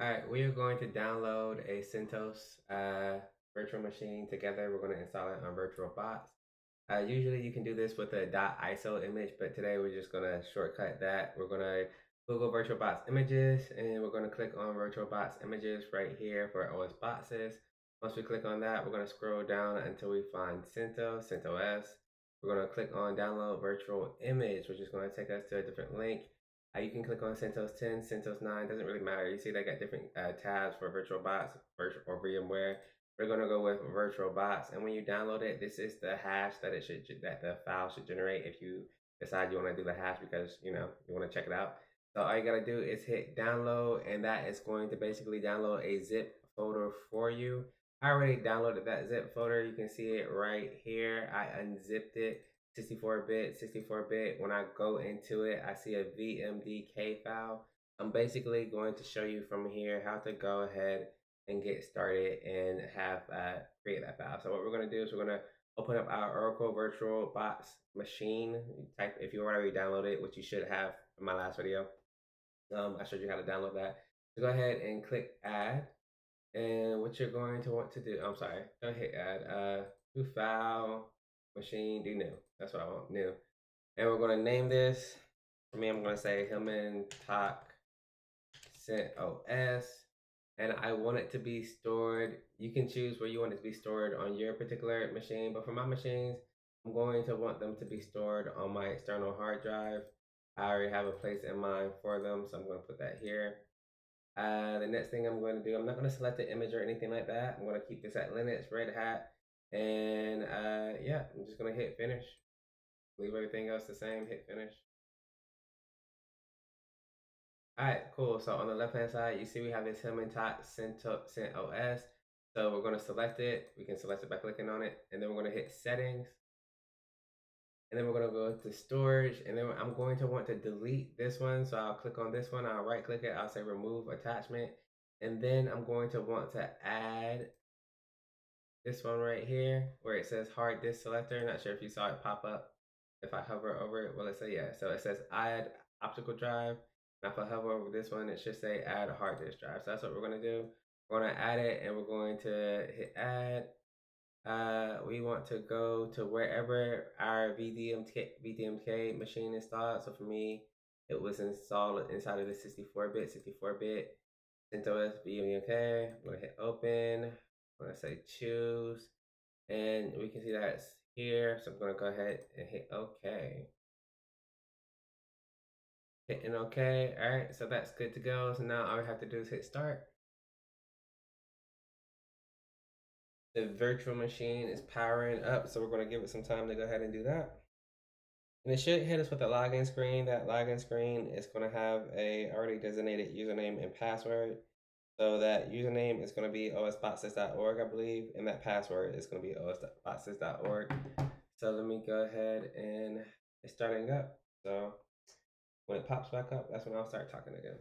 All right, we are going to download a CentOS virtual machine together. We're going to install it on VirtualBox. Usually you can do this with a .iso image, but today we're just going to shortcut that. We're going to Google VirtualBox images, and we're going to click on VirtualBox images right here for OS boxes. Once we click on that, we're going to scroll down until we find CentOS. We're going to click on download virtual image, which is going to take us to a different link. You can click on CentOS 10, CentOS 9, doesn't really matter. You see they got different tabs for VirtualBox or VMware. We're gonna go with VirtualBox, and when you download it, this is the hash that the file should generate if you decide you want to do the hash because you want to check it out. So all you gotta do is hit download, and that is going to basically download a zip folder for you. I already downloaded that zip folder. You can see it right here. I unzipped it. 64-bit. When I go into it, I see a VMDK file. I'm basically going to show you from here how to go ahead and get started and have create that file. So what we're going to do is we're going to open up our Oracle VirtualBox machine. Type if you already downloaded it, which you should have from my last video. I showed you how to download that. So go ahead and click add. And what you're going to want to do, I'm sorry, don't hit add. Do file, machine, do new. That's what I want, new. And we're going to name this. For me, I'm going to say Hillman Talk CentOS. And I want it to be stored. You can choose where you want it to be stored on your particular machine. But for my machines, I'm going to want them to be stored on my external hard drive. I already have a place in mind for them, so I'm going to put that here. The next thing I'm going to do, I'm not going to select the image or anything like that. I'm going to keep this at Linux, Red Hat. And yeah, I'm just going to hit finish. Leave everything else the same, hit finish. All right, cool. So on the left-hand side, you see we have this Hillman Top CentOS. So we're going to select it. We can select it by clicking on it. And then we're going to hit settings. And then we're going to go to storage. And then I'm going to want to delete this one. So I'll click on this one. I'll right click it. I'll say remove attachment. And then I'm going to want to add this one right here where it says hard disk selector. Not sure if you saw it pop up. If I hover over it, well, let's say, yeah. So it says add optical drive. Now if I hover over this one, it should say add a hard disk drive. So that's what we're going to do. We're going to add it and we're going to hit add. We want to go to wherever our VDMK machine is installed. So for me, it was installed inside of the 64-bit CentOS VDMK. I'm going to hit open. I'm going to say choose. And we can see that it's here. So I'm going to go ahead and hit OK. Hitting OK. All right, so that's good to go. So now all we have to do is hit start. The virtual machine is powering up, so we're going to give it some time to go ahead and do that. And it should hit us with a login screen. That login screen is going to have a already designated username and password. So that username is going to be osboxes.org, I believe, and that password is going to be osboxes.org. So let me go ahead and it's starting up. So when it pops back up, that's when I'll start talking again.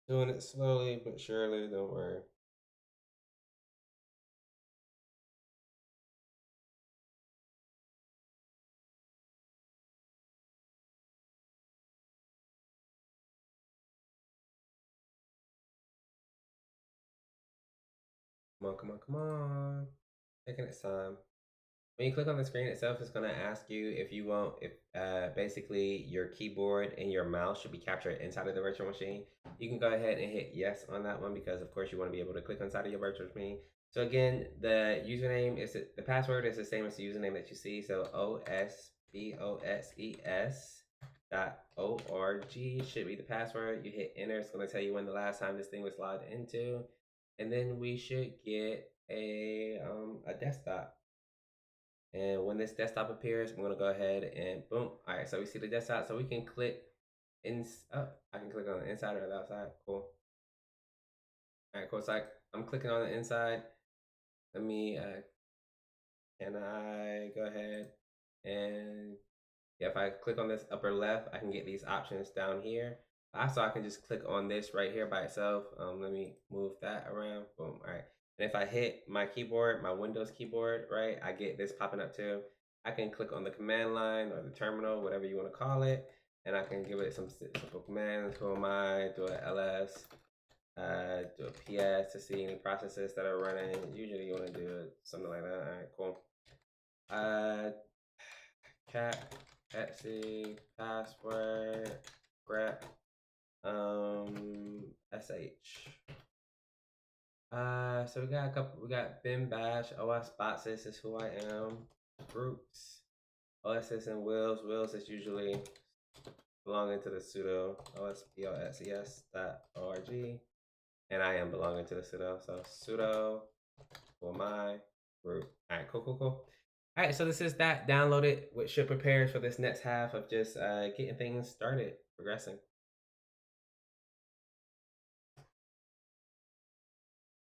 Doing it slowly but surely, don't worry. Come on. Taking its time. When you click on the screen itself, it's going to ask you if you want, if basically your keyboard and your mouse should be captured inside of the virtual machine. You can go ahead and hit yes on that one because, of course, you want to be able to click inside of your virtual machine. So again, the username is the password is the same as the username that you see. So osboxes.org should be the password. You hit enter. It's going to tell you when the last time this thing was logged into, and then we should get a desktop. And when this desktop appears, I'm going to go ahead and boom. All right, so we see the desktop. So we can click in. Oh, I can click on the inside or the outside. Cool. All right, cool. So I'm clicking on the inside. Let me, can I go ahead and If I click on this upper left, I can get these options down here. Also, I can just click on this right here by itself. Let me move that around. Boom. All right. And if I hit my keyboard, my Windows keyboard, right, I get this popping up too. I can click on the command line or the terminal, whatever you want to call it, and I can give it some simple commands. Who am I? Do a ls, do a ps to see any processes that are running. Usually you want to do something like that. All right, cool. Cat, Etsy, password, grep, sh. So we got a couple. We got bin bash, os boxes is who I am, groups, OSS and Wills. Wills is usually belonging to the sudo osplses.org, and I am belonging to the sudo. So sudo for my group. All right, cool. All right, so this is that downloaded, which should prepare for this next half of just getting things started, progressing.